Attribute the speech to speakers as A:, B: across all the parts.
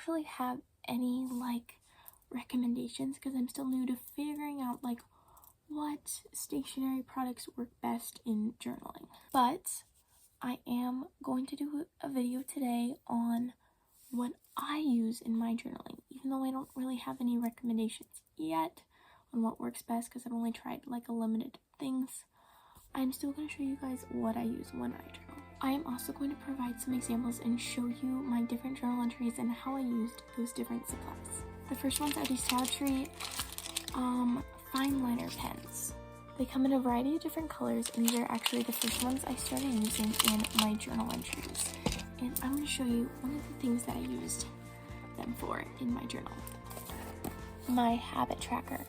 A: really have any like recommendations because I'm still new to figuring out like what stationery products work best in journaling. But I am going to do a video today on what I use in my journaling, even though I don't really have any recommendations yet on what works best because I've only tried like a limited things. I'm still going to show you guys what I use when I journal. I am also going to provide some examples and show you my different journal entries and how I used those different supplies. The first ones are these Savitri fine liner pens. They come in a variety of different colors, and these are actually the first ones I started using in my journal entries. And I'm going to show you one of the things that I used them for in my journal. My habit tracker.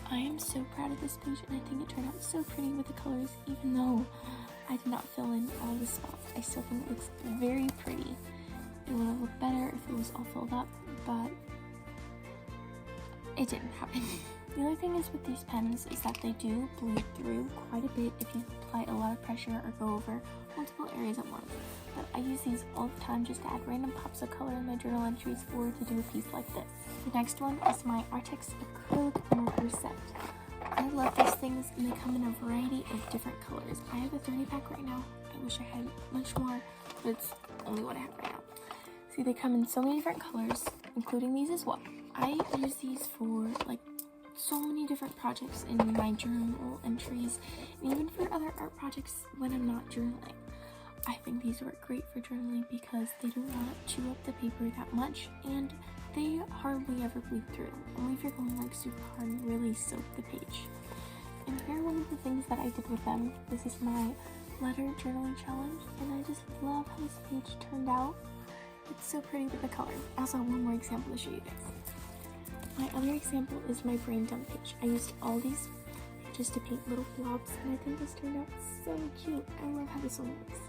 A: I am so proud of this page, and I think it turned out so pretty with the colors, even though I did not fill in all the spots. I still think it looks very pretty. It would have looked better if it was all filled up, but it didn't happen. The other thing is with these pens is that they do bleed through quite a bit if you apply a lot of pressure or go over multiple areas at once. But I use these all the time just to add random pops of color in my journal entries or to do a piece like this. The next one is my Artex acrylic marker set. I love these things, and they come in a variety of different colors. I have a 30 pack right now. I wish I had much more, but it's only what I have right now. See, they come in so many different colors, including these as well. I use these for like so many different projects in my journal entries, and even for other art projects when I'm not journaling. I think these work great for journaling because they do not chew up the paper that much, and they hardly ever bleed through, only if you're going like super hard and really soak the page. And here are one of the things that I did with them. This is my letter journaling challenge, and I just love how this page turned out. It's so pretty with the color. I also have one more example to show you guys. My other example is my brain dump page. I used all these pages to paint little blobs, and I think this turned out so cute. I love how this one looks.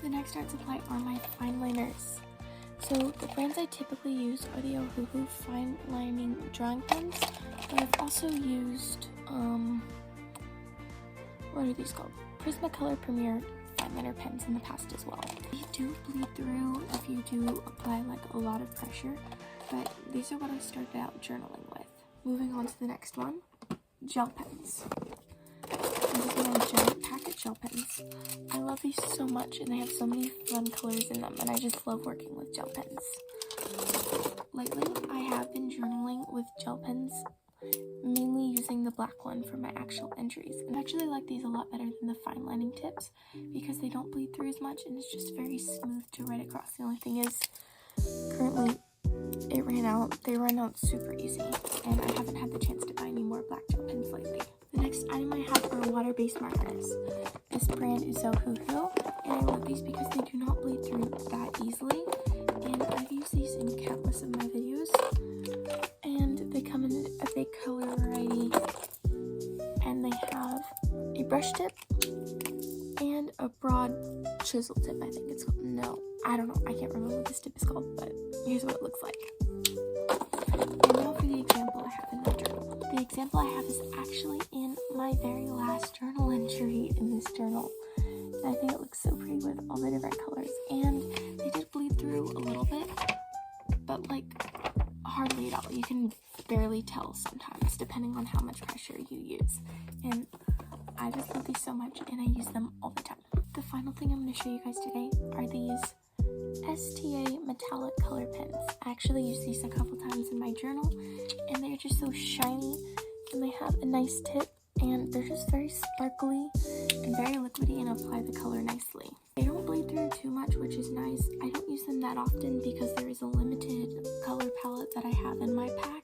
A: The next art supply are my fine liners. So the brands I typically use are the Ohuhu fine lining drawing pens, but I've also used, what are these called? Prismacolor Premier fine liner pens in the past as well. They do bleed through if you do apply like a lot of pressure, but these are what I started out journaling with. Moving on to the next one, gel pens. These are my giant packet gel pens. I love these so much, and they have so many fun colors in them, and I just love working with gel pens. Lately, I have been journaling with gel pens, mainly using the black one for my actual entries. And I actually like these a lot better than the fine lining tips because they don't bleed through as much, and it's just very smooth to write across. The only thing is, currently, they ran out super easy, and I haven't had the chance to buy any more black gel pens lately. The next item I have are water-based markers. This brand is Ohuhu, and I love these because they do not bleed through that easily, and I've used these in countless of my videos, and they come in a big color variety, and they have a brush tip and a broad chisel tip, I think it's called. No, I don't know, I can't remember what this tip is called, but here's what it looks like. And now for the example I have in my journal. The example I have is actually in my very last journal entry in this journal. And I think it looks so pretty with all the different colors. And they did bleed through a little bit, but like hardly at all. You can barely tell sometimes, depending on how much pressure you use. And I just love these so much, and I use them all the time. The final thing I'm going to show you guys today are these STA metallic color pens. I actually use these a couple times in my journal, and they're just so shiny, and they have a nice tip, and they're just very sparkly and very liquidy and apply the color nicely. They don't bleed through too much, which is nice. I don't use them that often because there is a limited color palette that I have in my pack,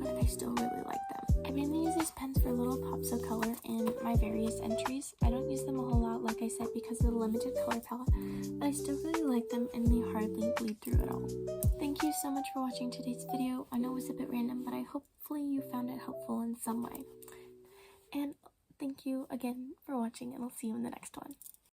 A: but I still really like them. I mainly use these pens for little pops of color in my various entries. I don't use them a whole lot, like I said, because of the limited color palette, but I still really like them, and they hardly bleed through at all. Thank you so much for watching today's video. I know it was a bit random, but hopefully you found it helpful in some way. And thank you again for watching, and I'll see you in the next one.